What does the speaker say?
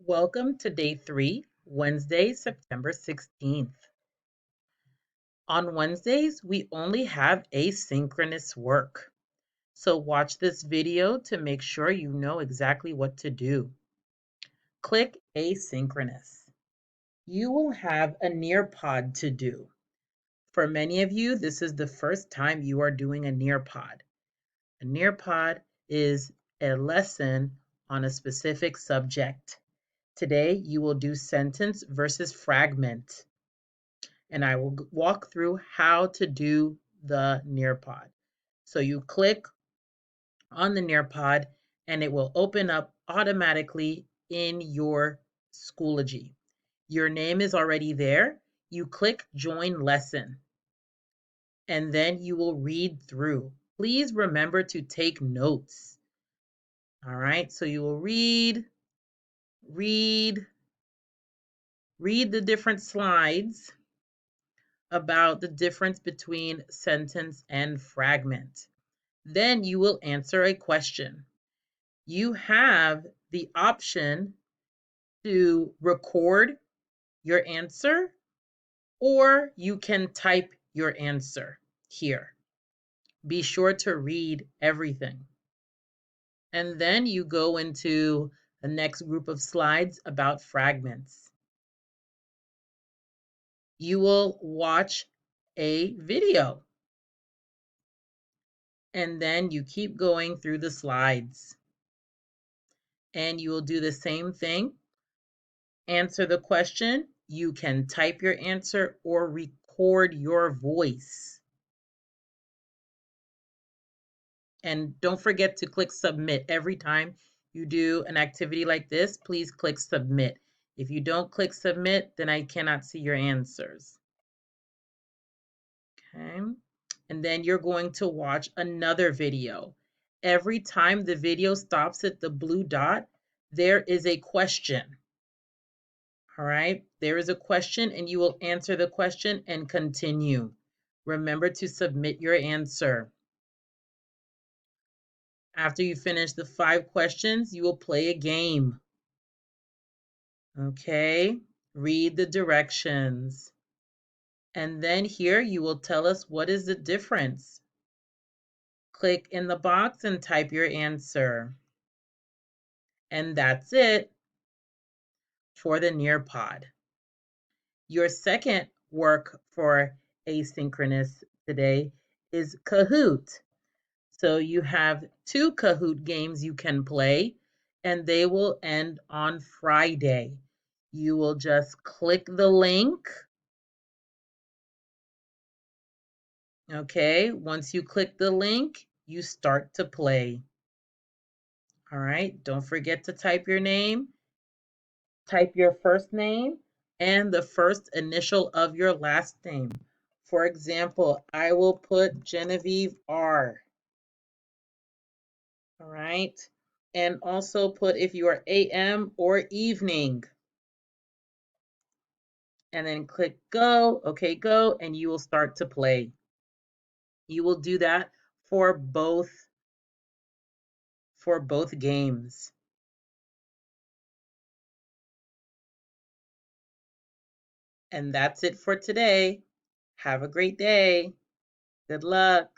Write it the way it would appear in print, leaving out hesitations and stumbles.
Welcome to day 3, Wednesday, September 16th. On Wednesdays, we only have asynchronous work. So watch this video to make sure you know exactly what to do. Click asynchronous. You will have a Nearpod to do. For many of you, this is the first time you are doing a Nearpod. A Nearpod is a lesson on a specific subject. Today, you will do sentence versus fragment, and I will walk through how to do the Nearpod. So you click on the Nearpod, and it will open up automatically in your Schoology. Your name is already there. You click Join Lesson, and then you will read through. Please remember to take notes. All right, so you will read the different slides about the difference between sentence and fragment. Then you will answer a question. You have the option to record your answer, or you can type your answer here. Be sure to read everything. And then you go into the next group of slides about fragments. You will watch a video, and then you keep going through the slides. And you will do the same thing. Answer the question. You can type your answer or record your voice. And don't forget to click submit. Every time you do an activity like this, please click submit. If you don't click submit, then I cannot see your answers. Okay. And then you're going to watch another video. Every time the video stops at the blue dot, there is a question. All right, there is a question and you will answer the question and continue. Remember to submit your answer. After you finish the 5 questions, you will play a game. Okay, read the directions. And then here you will tell us what is the difference. Click in the box and type your answer. And that's it for the Nearpod. Your second work for asynchronous today is Kahoot. So you have 2 Kahoot games you can play, and they will end on Friday. You will just click the link. Okay, once you click the link, you start to play. All right, don't forget to type your name, type your first name, and the first initial of your last name. For example, I will put Genevieve R. All right. And also put if you are AM or evening. And then click go, okay, go, and you will start to play. You will do that for both games. And that's it for today. Have a great day. Good luck.